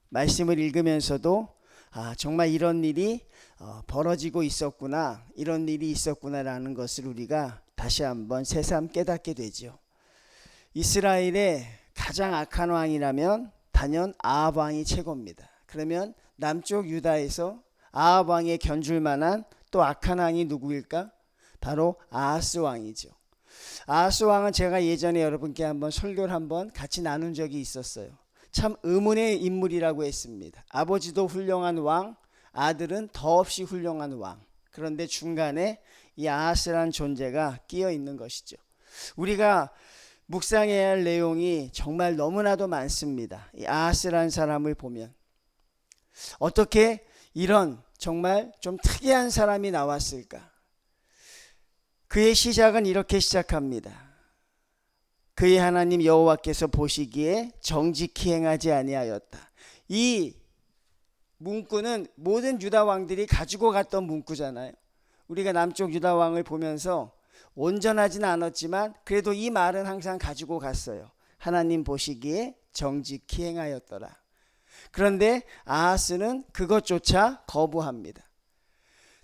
말씀을 읽으면서도 정말 이런 일이 벌어지고 있었구나, 이런 일이 있었구나라는 것을 우리가 다시 한번 새삼 깨닫게 되죠. 이스라엘의 가장 악한 왕이라면 단연 아합 왕이 최고입니다. 그러면 남쪽 유다에서 아합 왕에 견줄 만한 또 악한 왕이 누구일까? 바로 아하스 왕이죠. 아하스 왕은 제가 예전에 여러분께 한번 설교를 한번 같이 나눈 적이 있었어요. 참 의문의 인물이라고 했습니다. 아버지도 훌륭한 왕, 아들은 더없이 훌륭한 왕. 그런데 중간에 이 아하스라는 존재가 끼어 있는 것이죠. 우리가 묵상해야 할 내용이 정말 너무나도 많습니다. 이 아하스라는 사람을 보면 어떻게 이런 정말 좀 특이한 사람이 나왔을까? 그의 시작은 이렇게 시작합니다. 그의 하나님 여호와께서 보시기에 정직히 행하지 아니하였다. 이 문구는 모든 유다 왕들이 가지고 갔던 문구잖아요. 우리가 남쪽 유다 왕을 보면서 온전하지는 않았지만 그래도 이 말은 항상 가지고 갔어요. 하나님 보시기에 정직히 행하였더라. 그런데 아하스는 그것조차 거부합니다.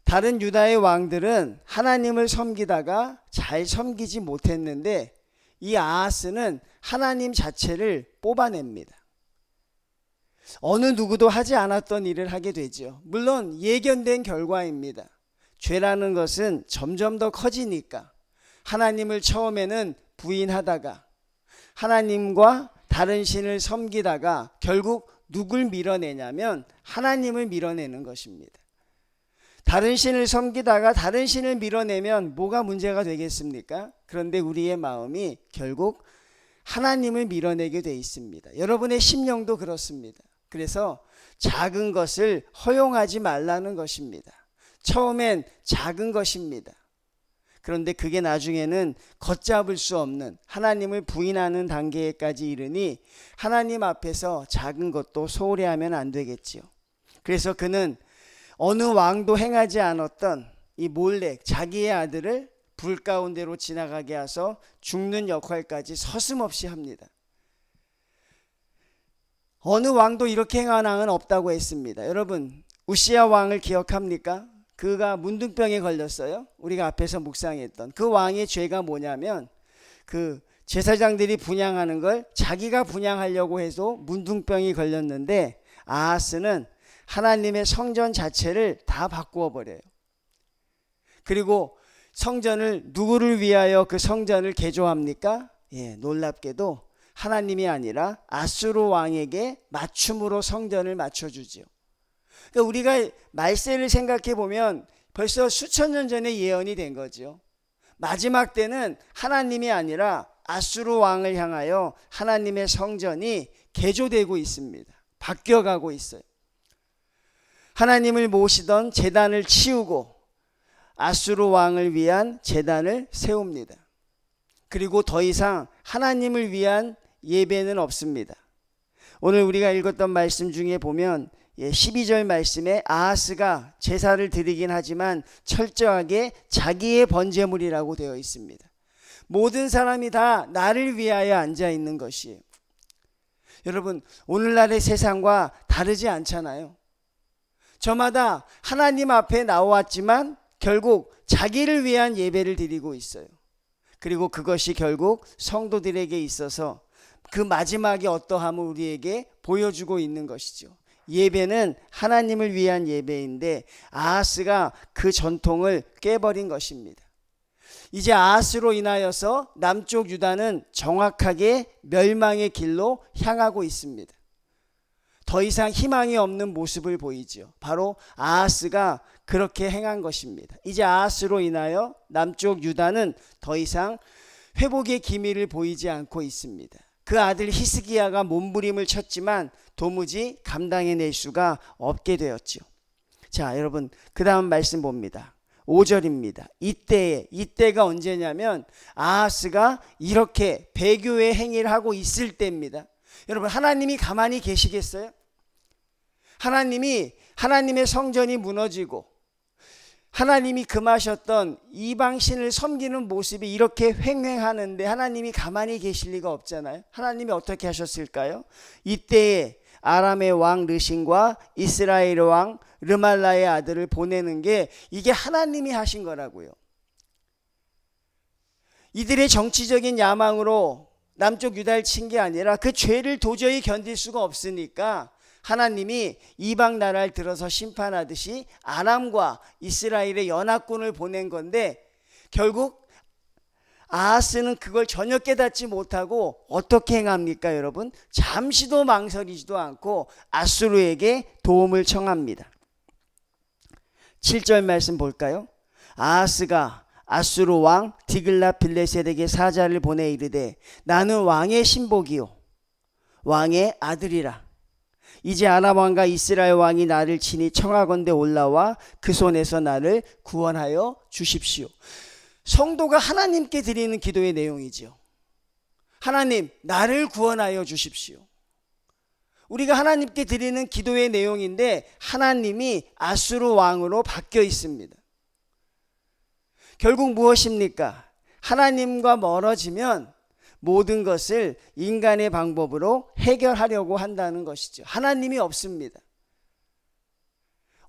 다른 유다의 왕들은 하나님을 섬기다가 잘 섬기지 못했는데 이 아하스는 하나님 자체를 뽑아냅니다. 어느 누구도 하지 않았던 일을 하게 되죠. 물론 예견된 결과입니다. 죄라는 것은 점점 더 커지니까 하나님을 처음에는 부인하다가 하나님과 다른 신을 섬기다가 결국 누굴 밀어내냐면 하나님을 밀어내는 것입니다. 다른 신을 섬기다가 다른 신을 밀어내면 뭐가 문제가 되겠습니까? 그런데 우리의 마음이 결국 하나님을 밀어내게 돼 있습니다. 여러분의 심령도 그렇습니다. 그래서 작은 것을 허용하지 말라는 것입니다. 처음엔 작은 것입니다. 그런데 그게 나중에는 걷잡을 수 없는 하나님을 부인하는 단계까지 이르니 하나님 앞에서 작은 것도 소홀히 하면 안 되겠지요. 그래서 그는 어느 왕도 행하지 않았던 이 몰렉, 자기의 아들을 불 가운데로 지나가게 해서 죽는 역할까지 서슴없이 합니다. 어느 왕도 이렇게 행한 왕은 없다고 했습니다. 여러분, 우시야 왕을 기억합니까? 그가 문둥병에 걸렸어요. 우리가 앞에서 묵상했던 그 왕의 죄가 뭐냐면 그 제사장들이 분향하는 걸 자기가 분향하려고 해서 문둥병이 걸렸는데 아하스는 하나님의 성전 자체를 다 바꾸어 버려요. 그리고 성전을 누구를 위하여 그 성전을 개조합니까? 놀랍게도 하나님이 아니라 아수르 왕에게 맞춤으로 성전을 맞춰주죠. 그러니까 우리가 말세를 생각해 보면 벌써 수천 년 전에 예언이 된 거죠. 마지막 때는 하나님이 아니라 아수르 왕을 향하여 하나님의 성전이 개조되고 있습니다. 바뀌어가고 있어요. 하나님을 모시던 제단을 치우고 아수르 왕을 위한 제단을 세웁니다. 그리고 더 이상 하나님을 위한 예배는 없습니다. 오늘 우리가 읽었던 말씀 중에 보면 12절 말씀에 아하스가 제사를 드리긴 하지만 철저하게 자기의 번제물이라고 되어 있습니다. 모든 사람이 다 나를 위하여 앉아 있는 것이에요. 여러분, 오늘날의 세상과 다르지 않잖아요. 저마다 하나님 앞에 나왔지만 결국 자기를 위한 예배를 드리고 있어요. 그리고 그것이 결국 성도들에게 있어서 그 마지막이 어떠함을 우리에게 보여주고 있는 것이죠. 예배는 하나님을 위한 예배인데 아하스가 그 전통을 깨버린 것입니다. 이제 아하스로 인하여서 남쪽 유다는 정확하게 멸망의 길로 향하고 있습니다. 더 이상 희망이 없는 모습을 보이죠. 바로 아하스가 그렇게 행한 것입니다. 이제 아하스로 인하여 남쪽 유다는 더 이상 회복의 기미를 보이지 않고 있습니다. 그 아들 히스기야가 몸부림을 쳤지만 도무지 감당해낼 수가 없게 되었죠. 자, 여러분, 그 다음 말씀 봅니다. 5절입니다. 이때가 언제냐면 아하스가 이렇게 배교의 행위를 하고 있을 때입니다. 여러분, 하나님이 가만히 계시겠어요? 하나님의 성전이 무너지고 하나님이 금하셨던 이방신을 섬기는 모습이 이렇게 횡행하는데 하나님이 가만히 계실 리가 없잖아요. 하나님이 어떻게 하셨을까요? 이때에 아람의 왕 르신과 이스라엘의 왕 르말라의 아들을 보내는 게 이게 하나님이 하신 거라고요. 이들의 정치적인 야망으로 남쪽 유다를 친 게 아니라 그 죄를 도저히 견딜 수가 없으니까 하나님이 이방 나라를 들어서 심판하듯이 아람과 이스라엘의 연합군을 보낸 건데, 결국 아하스는 그걸 전혀 깨닫지 못하고 어떻게 행합니까 여러분? 잠시도 망설이지도 않고 아수르에게 도움을 청합니다. 7절 말씀 볼까요? 아하스가 아수르 왕 디글랏빌레셋에게 사자를 보내 이르되 나는 왕의 신복이요 왕의 아들이라. 이제 아람 왕과 이스라엘 왕이 나를 치니 청하건대 올라와 그 손에서 나를 구원하여 주십시오. 성도가 하나님께 드리는 기도의 내용이지요. 하나님, 나를 구원하여 주십시오. 우리가 하나님께 드리는 기도의 내용인데 하나님이 아수르 왕으로 바뀌어 있습니다. 결국 무엇입니까? 하나님과 멀어지면 모든 것을 인간의 방법으로 해결하려고 한다는 것이죠. 하나님이 없습니다.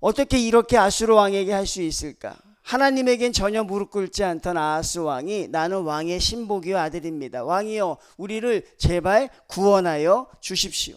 어떻게 이렇게 아수르 왕에게 할 수 있을까? 하나님에겐 전혀 무릎 꿇지 않던 아하스 왕이 나는 왕의 신복이요 아들입니다. 왕이여, 우리를 제발 구원하여 주십시오.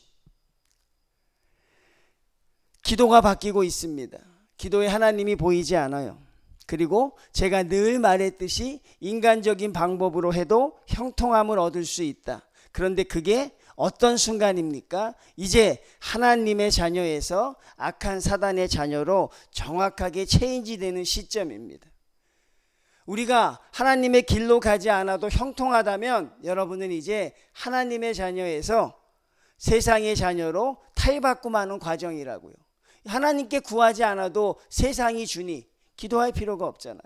기도가 바뀌고 있습니다. 기도에 하나님이 보이지 않아요. 그리고 제가 늘 말했듯이 인간적인 방법으로 해도 형통함을 얻을 수 있다. 그런데 그게 어떤 순간입니까? 이제 하나님의 자녀에서 악한 사단의 자녀로 정확하게 체인지되는 시점입니다. 우리가 하나님의 길로 가지 않아도 형통하다면 여러분은 이제 하나님의 자녀에서 세상의 자녀로 탈바꿈하는 과정이라고요. 하나님께 구하지 않아도 세상이 주니 기도할 필요가 없잖아요.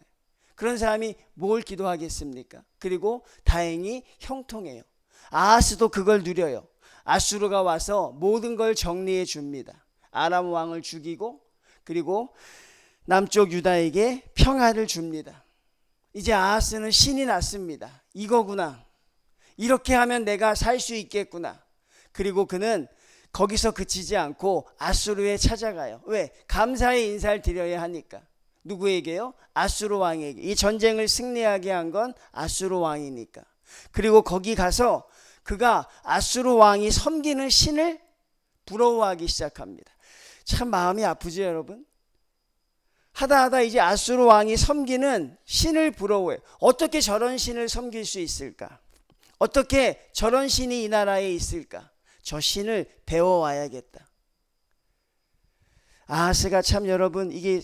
그런 사람이 뭘 기도하겠습니까? 그리고 다행히 형통해요. 아하스도 그걸 누려요. 아수르가 와서 모든 걸 정리해 줍니다. 아람 왕을 죽이고 그리고 남쪽 유다에게 평화를 줍니다. 이제 아하스는 신이 났습니다. 이거구나. 이렇게 하면 내가 살 수 있겠구나. 그리고 그는 거기서 그치지 않고 아수르에 찾아가요. 왜? 감사의 인사를 드려야 하니까. 누구에게요? 아수르 왕에게. 이 전쟁을 승리하게 한 건 아수르 왕이니까. 그리고 거기 가서 그가 아수르 왕이 섬기는 신을 부러워하기 시작합니다. 참 마음이 아프죠 여러분? 하다 이제 아수르 왕이 섬기는 신을 부러워해요. 어떻게 저런 신을 섬길 수 있을까? 어떻게 저런 신이 이 나라에 있을까? 저 신을 배워와야겠다. 아하스가 참 여러분 이게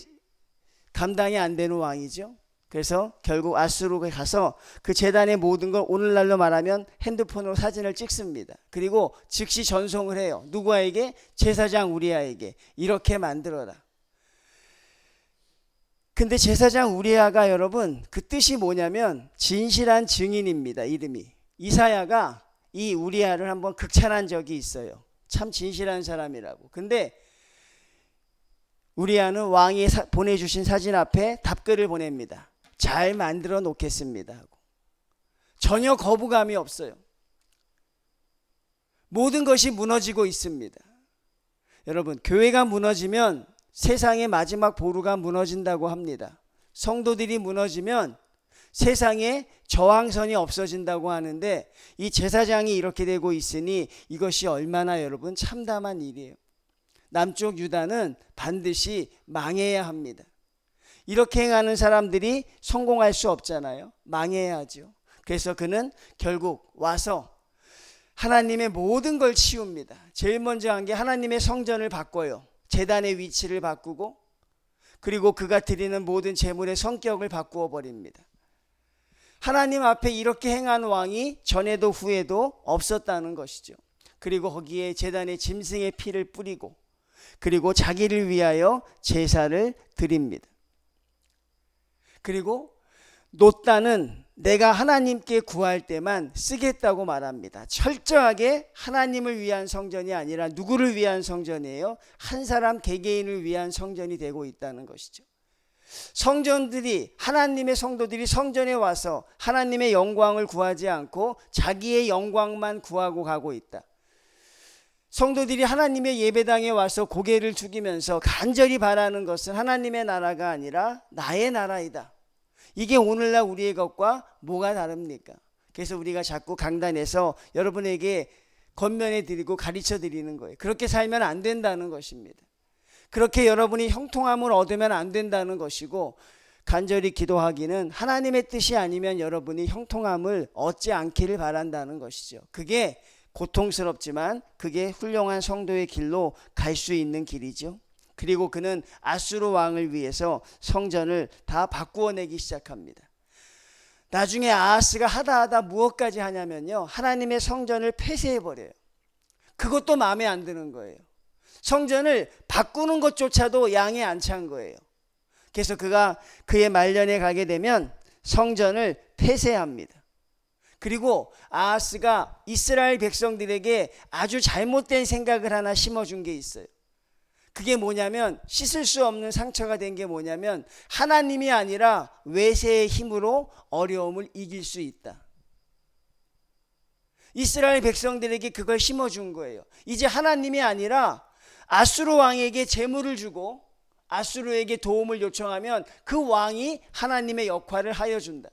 감당이 안 되는 왕이죠. 그래서 결국 아수르에 가서 그 제단의 모든 걸 오늘날로 말하면 핸드폰으로 사진을 찍습니다. 그리고 즉시 전송을 해요. 누구에게? 제사장 우리아에게. 이렇게 만들어라. 근데 제사장 우리아가 여러분 그 뜻이 뭐냐면 진실한 증인입니다. 이름이. 이사야가 이 우리아를 한번 극찬한 적이 있어요. 참 진실한 사람이라고. 근데 우리아는 왕이 보내주신 사진 앞에 답글을 보냅니다. 잘 만들어 놓겠습니다 하고. 전혀 거부감이 없어요. 모든 것이 무너지고 있습니다. 여러분, 교회가 무너지면 세상의 마지막 보루가 무너진다고 합니다. 성도들이 무너지면 세상에 저항선이 없어진다고 하는데 이 제사장이 이렇게 되고 있으니 이것이 얼마나 여러분 참담한 일이에요. 남쪽 유다는 반드시 망해야 합니다. 이렇게 행하는 사람들이 성공할 수 없잖아요. 망해야 하죠. 그래서 그는 결국 와서 하나님의 모든 걸 치웁니다. 제일 먼저 한 게 하나님의 성전을 바꿔요. 제단의 위치를 바꾸고 그리고 그가 드리는 모든 제물의 성격을 바꾸어 버립니다. 하나님 앞에 이렇게 행한 왕이 전에도 후에도 없었다는 것이죠. 그리고 거기에 제단의 짐승의 피를 뿌리고 그리고 자기를 위하여 제사를 드립니다. 그리고 노따는 내가 하나님께 구할 때만 쓰겠다고 말합니다. 철저하게 하나님을 위한 성전이 아니라 누구를 위한 성전이에요? 한 사람 개개인을 위한 성전이 되고 있다는 것이죠. 성전들이 하나님의 성도들이 성전에 와서 하나님의 영광을 구하지 않고 자기의 영광만 구하고 가고 있다. 성도들이 하나님의 예배당에 와서 고개를 숙이면서 간절히 바라는 것은 하나님의 나라가 아니라 나의 나라이다. 이게 오늘날 우리의 것과 뭐가 다릅니까? 그래서 우리가 자꾸 강단에서 여러분에게 권면해 드리고 가르쳐 드리는 거예요. 그렇게 살면 안 된다는 것입니다. 그렇게 여러분이 형통함을 얻으면 안 된다는 것이고, 간절히 기도하기는 하나님의 뜻이 아니면 여러분이 형통함을 얻지 않기를 바란다는 것이죠. 그게 고통스럽지만 그게 훌륭한 성도의 길로 갈 수 있는 길이죠. 그리고 그는 아수르 왕을 위해서 성전을 다 바꾸어 내기 시작합니다. 나중에 아하스가 하다 무엇까지 하냐면요, 하나님의 성전을 폐쇄해버려요. 그것도 마음에 안 드는 거예요. 성전을 바꾸는 것조차도 양에 안 찬 거예요. 그래서 그가 그의 말년에 가게 되면 성전을 폐쇄합니다. 그리고 아하스가 이스라엘 백성들에게 아주 잘못된 생각을 하나 심어준 게 있어요. 그게 뭐냐면, 씻을 수 없는 상처가 된 게 뭐냐면, 하나님이 아니라 외세의 힘으로 어려움을 이길 수 있다. 이스라엘 백성들에게 그걸 심어준 거예요. 이제 하나님이 아니라 아수르 왕에게 재물을 주고 아수르에게 도움을 요청하면 그 왕이 하나님의 역할을 하여 준다.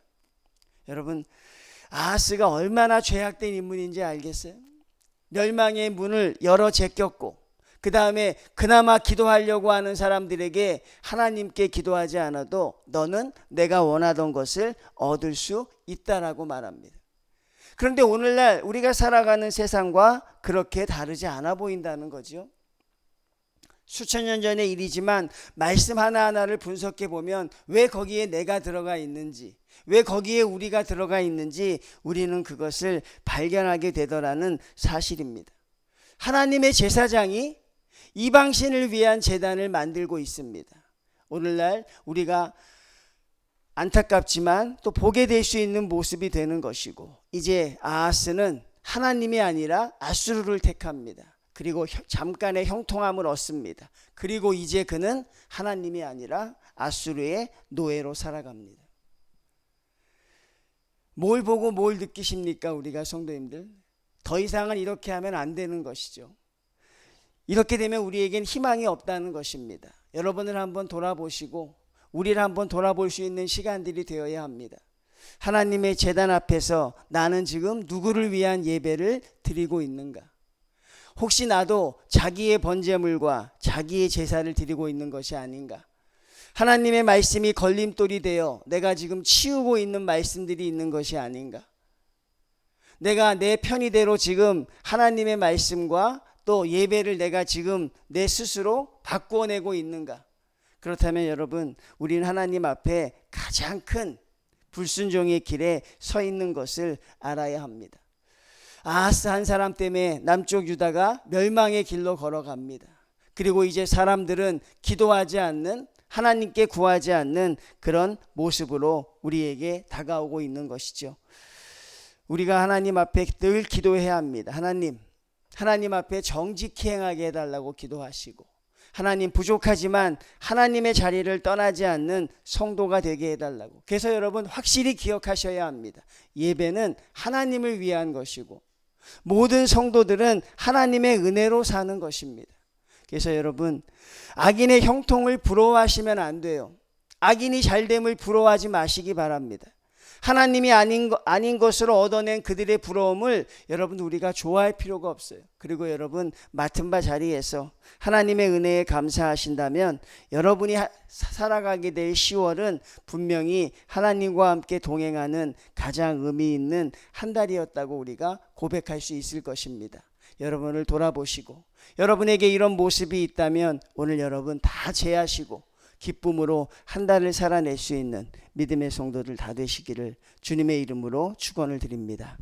여러분, 아하스가 얼마나 죄악된 인물인지 알겠어요? 멸망의 문을 열어 제꼈고, 그 다음에 그나마 기도하려고 하는 사람들에게 하나님께 기도하지 않아도 너는 내가 원하던 것을 얻을 수 있다라고 말합니다. 그런데 오늘날 우리가 살아가는 세상과 그렇게 다르지 않아 보인다는 거죠. 수천 년 전의 일이지만 말씀 하나하나를 분석해 보면 왜 거기에 내가 들어가 있는지, 왜 거기에 우리가 들어가 있는지 우리는 그것을 발견하게 되더라는 사실입니다. 하나님의 제사장이 이방신을 위한 제단을 만들고 있습니다. 오늘날 우리가 안타깝지만 또 보게 될 수 있는 모습이 되는 것이고, 이제 아하스는 하나님이 아니라 아수르를 택합니다. 그리고 잠깐의 형통함을 얻습니다. 그리고 이제 그는 하나님이 아니라 아수르의 노예로 살아갑니다. 뭘 보고 뭘 느끼십니까, 우리가 성도님들? 더 이상은 이렇게 하면 안 되는 것이죠. 이렇게 되면 우리에겐 희망이 없다는 것입니다. 여러분을 한번 돌아보시고 우리를 한번 돌아볼 수 있는 시간들이 되어야 합니다. 하나님의 제단 앞에서 나는 지금 누구를 위한 예배를 드리고 있는가? 혹시 나도 자기의 번제물과 자기의 제사를 드리고 있는 것이 아닌가? 하나님의 말씀이 걸림돌이 되어 내가 지금 치우고 있는 말씀들이 있는 것이 아닌가? 내가 내 편의대로 지금 하나님의 말씀과 또 예배를 내가 지금 내 스스로 바꾸어내고 있는가? 그렇다면 여러분, 우리는 하나님 앞에 가장 큰 불순종의 길에 서 있는 것을 알아야 합니다. 아하스 한 사람 때문에 남쪽 유다가 멸망의 길로 걸어갑니다. 그리고 이제 사람들은 기도하지 않는, 하나님께 구하지 않는 그런 모습으로 우리에게 다가오고 있는 것이죠. 우리가 하나님 앞에 늘 기도해야 합니다. 하나님 앞에 정직히 행하게 해달라고 기도하시고, 하나님 부족하지만 하나님의 자리를 떠나지 않는 성도가 되게 해달라고. 그래서 여러분 확실히 기억하셔야 합니다. 예배는 하나님을 위한 것이고 모든 성도들은 하나님의 은혜로 사는 것입니다. 그래서 여러분, 악인의 형통을 부러워하시면 안 돼요. 악인이 잘됨을 부러워하지 마시기 바랍니다. 하나님이 아닌 것으로 얻어낸 그들의 부러움을 여러분 우리가 좋아할 필요가 없어요. 그리고 여러분 맡은 바 자리에서 하나님의 은혜에 감사하신다면 여러분이 살아가게 될 10월은 분명히 하나님과 함께 동행하는 가장 의미 있는 한 달이었다고 우리가 고백할 수 있을 것입니다. 여러분을 돌아보시고 여러분에게 이런 모습이 있다면 오늘 여러분 다 제하시고 기쁨으로 한 달을 살아낼 수 있는 믿음의 성도들 다 되시기를 주님의 이름으로 축원을 드립니다.